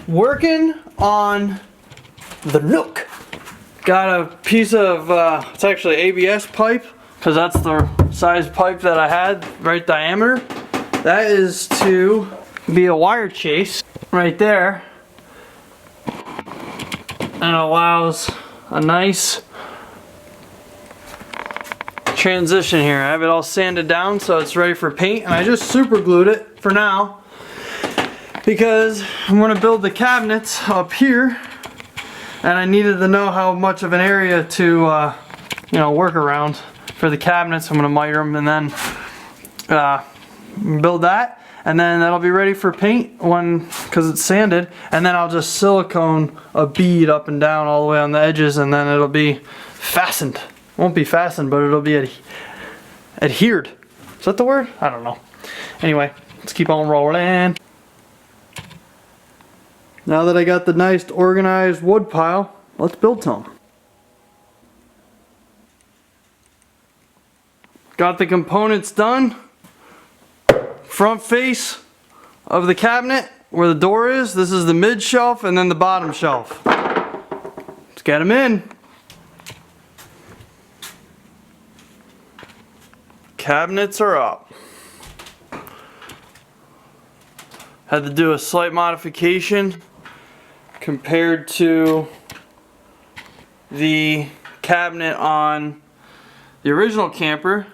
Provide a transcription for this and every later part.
working on the Nook. Got a piece of, it's actually ABS pipe, because that's the size pipe that I had, right diameter. That is to be a wire chase right there. And it allows a nice transition here. I have it all sanded down so it's ready for paint, and I just super glued it for now because I'm going to build the cabinets up here, and I needed to know how much of an area to you know, work around for the cabinets. I'm going to miter them and then build that, and then that'll be ready for paint because it's sanded, and then I'll just silicone a bead up and down all the way on the edges, and then it'll be fastened. Won't be fastened, but it'll be adhered. Is that the word? I don't know. Anyway, let's keep on rolling. Now that I got the nice organized wood pile, let's build some. Got the components done. Front face of the cabinet where the door is. This is the mid shelf and then the bottom shelf. Let's get them in. Cabinets are up. Had to do a slight modification compared to the cabinet on the original camper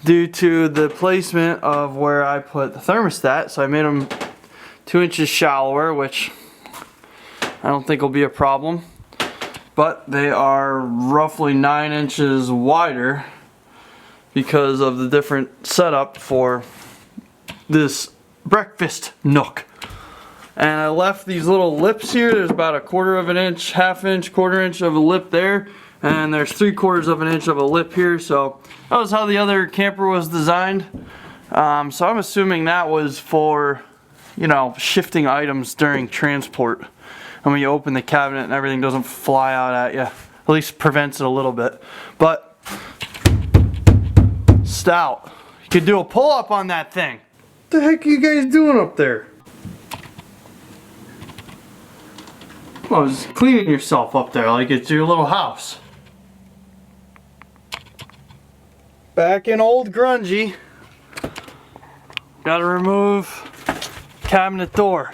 due to the placement of where I put the thermostat. So I made them 2 inches shallower, which I don't think will be a problem, but they are roughly 9 inches wider because of the different setup for this breakfast nook. And I left these little lips here. There's about 1/4 of an inch, 1/2 inch, 1/4 inch of a lip there, and there's 3/4 of an inch of a lip here. So that was how the other camper was designed. So I'm assuming that was for, you know, shifting items during transport, and when you open the cabinet and everything doesn't fly out at you. At least prevents it a little bit. But stout. You could do a pull-up on that thing. What the heck are you guys doing up there? Well, just cleaning yourself up there like it's your little house. Back in old grungy. Gotta remove cabinet door.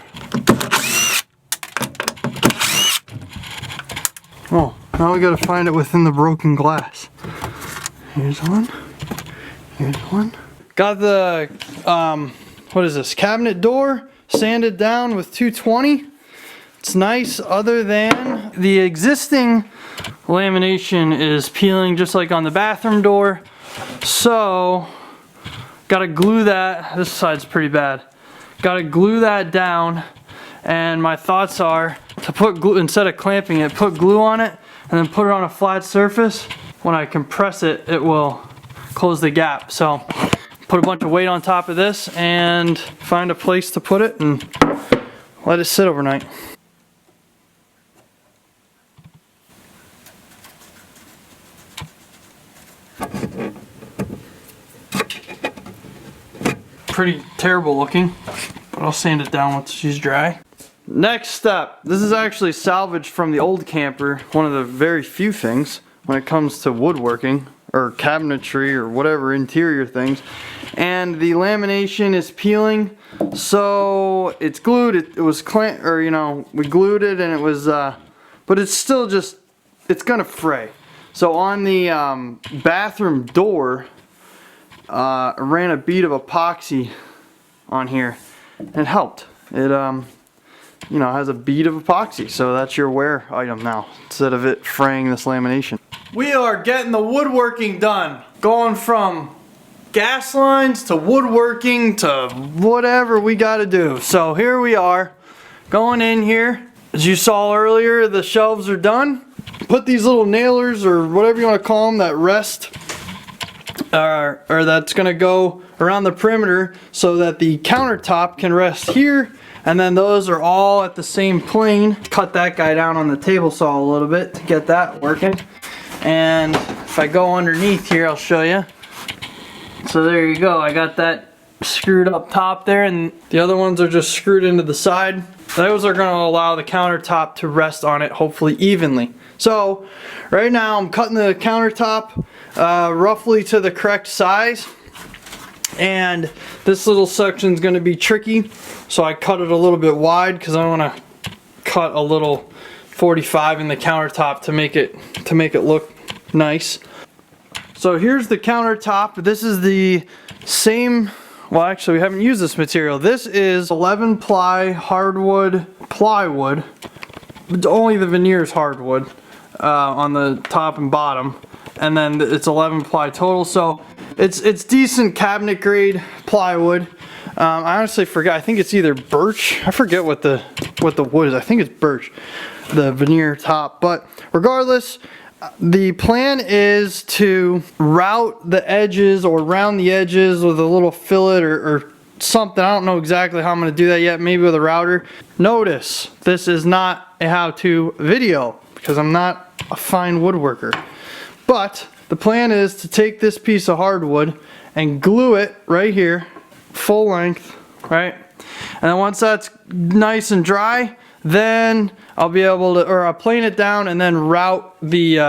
Oh, now we gotta find it within the broken glass. Here's one. Here's one. Got the, what is this? Cabinet door sanded down with 220. It's nice, other than the existing lamination is peeling just like on the bathroom door. So, gotta glue that. This side's pretty bad. Gotta glue that down. And my thoughts are to put glue, instead of clamping it, put glue on it and then put it on a flat surface. When I compress it, it will close the gap. So put a bunch of weight on top of this and find a place to put it and let it sit overnight. Pretty terrible looking, but I'll sand it down once she's dry. Next step, this is actually salvaged from the old camper, one of the very few things when it comes to woodworking or cabinetry or whatever interior things, and the lamination is peeling, so it's glued. It was clamped, or you know, we glued it and it was but it's still just, it's gonna fray. So on the bathroom door, I ran a bead of epoxy on here and it helped. It you know, has a bead of epoxy, so that's your wear item now instead of it fraying this lamination. We are getting the woodworking done. Going from gas lines to woodworking to whatever we gotta do. So here we are, going in here. As you saw earlier, the shelves are done. Put these little nailers or whatever you want to call them that rest or that's gonna go around the perimeter so that the countertop can rest here, and then those are all at the same plane. Cut that guy down on the table saw a little bit to get that working. And if I go underneath here, I'll show you. So there you go, I got that screwed up top there, and the other ones are just screwed into the side. Those are going to allow the countertop to rest on it, hopefully evenly. So right now I'm cutting the countertop roughly to the correct size, and this little section is going to be tricky, so I cut it a little bit wide because I want to cut a little 45 in the countertop to make it look nice. So here's the countertop. This is the same, well actually we haven't used this material. This is 11 ply hardwood plywood. Only the veneer is hardwood on the top and bottom, and then it's 11 ply total. So it's decent cabinet grade plywood. I honestly forgot. I think it's either birch. I forget what the wood is. I think it's birch, the veneer top. But regardless, the plan is to route the edges or round the edges with a little fillet or something. I don't know exactly how I'm going to do that yet. Maybe with a router. Notice this is not a how-to video because I'm not a fine woodworker. But the plan is to take this piece of hardwood and glue it right here, full length, right? And then once that's nice and dry, then I'll be able to, or I'll plane it down and then route the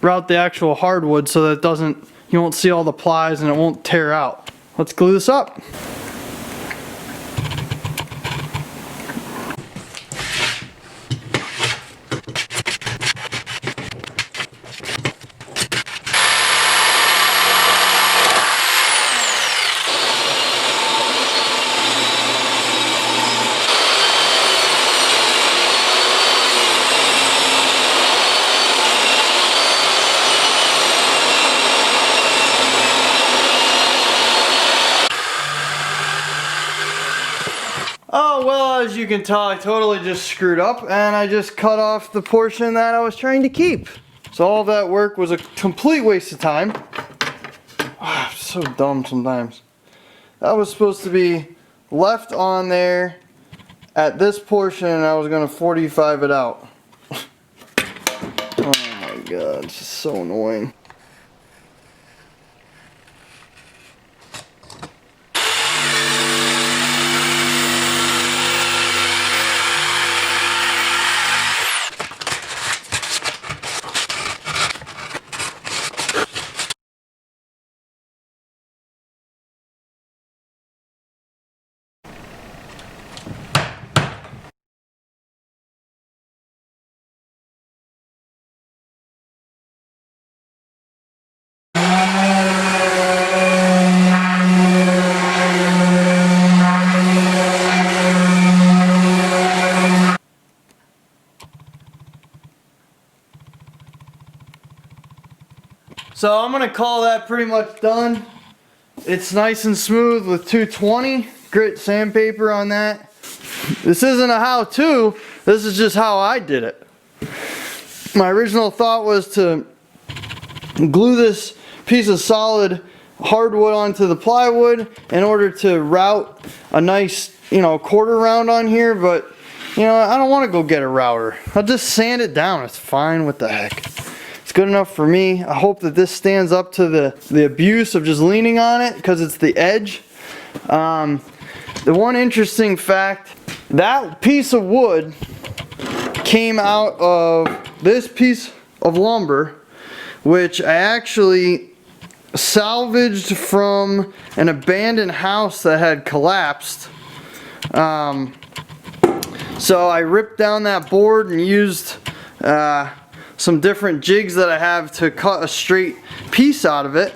actual hardwood so that it doesn't, you won't see all the plies and it won't tear out. Let's glue this up. Oh, well, as you can tell, I totally just screwed up and I just cut off the portion that I was trying to keep. So all that work was a complete waste of time. Oh, so dumb sometimes. That was supposed to be left on there at this portion and I was going to 45 it out. Oh my god, it's just so annoying. So I'm going to call that pretty much done. It's nice and smooth with 220 grit sandpaper on that. This isn't a how-to, this is just how I did it. My original thought was to glue this piece of solid hardwood onto the plywood in order to route a nice, quarter round on here, but I don't want to go get a router. I'll just sand it down. It's fine. What the heck? It's good enough for me. I hope that this stands up to the abuse of just leaning on it because it's the edge. The one interesting fact, that piece of wood came out of this piece of lumber, which I actually salvaged from an abandoned house that had collapsed. So I ripped down that board and used some different jigs that I have to cut a straight piece out of it,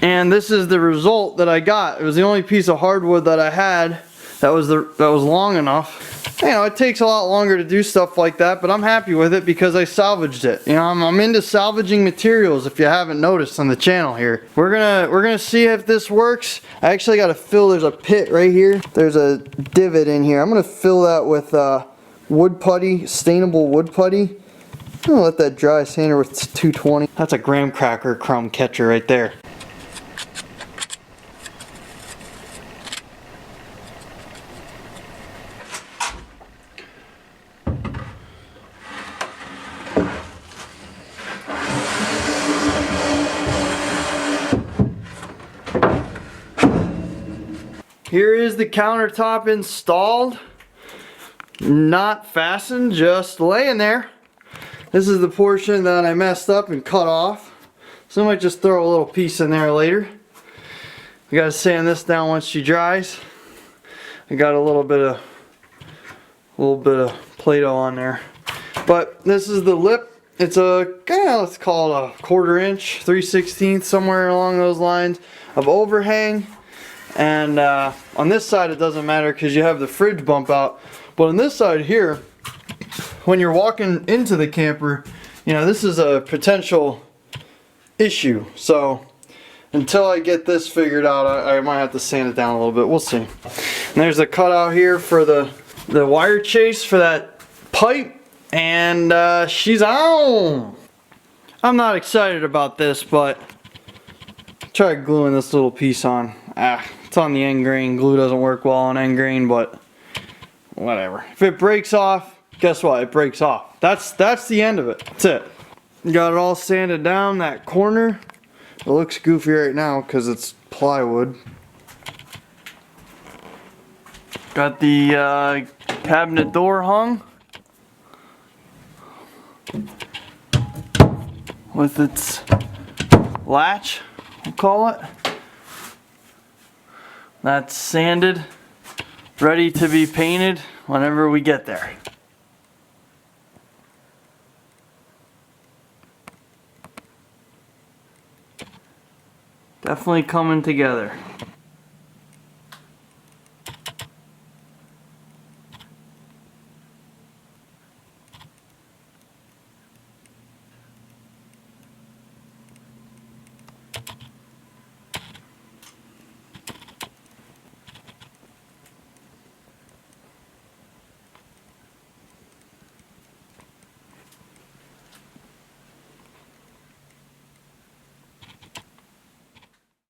and this is the result that I got. It was the only piece of hardwood that I had that was long enough. It takes a lot longer to do stuff like that, but I'm happy with it because I salvaged it. I'm into salvaging materials, if you haven't noticed on the channel here. We're gonna see if this works. I actually got to fill. There's a pit right here. There's a divot in here. I'm gonna fill that with wood putty, stainable wood putty. I'm gonna let that dry. Sander with 220. That's a graham cracker crumb catcher right there. Here is the countertop installed. not fastened, just laying there. This is the portion that I messed up and cut off. So I might just throw a little piece in there later. I gotta sand this down once she dries. I got a little bit of Play-Doh on there. But this is the lip. It's a, let's call it a 1/4 inch, 3/16, somewhere along those lines of overhang. And on this side it doesn't matter because you have the fridge bump out. But on this side here, when you're walking into the camper, you know, this is a potential issue. So until I get this figured out, I might have to sand it down a little bit. We'll see. And there's a cutout here for the wire chase for that pipe. And she's on. I'm not excited about this, but try gluing this little piece on. It's on the end grain. Glue doesn't work well on end grain, but whatever. If it breaks off, guess what? It breaks off. That's the end of it. That's it. Got it all sanded down. That corner, it looks goofy right now because it's plywood. Got the cabinet door hung with its latch, we'll call it. That's sanded, ready to be painted whenever we get there. Definitely coming together.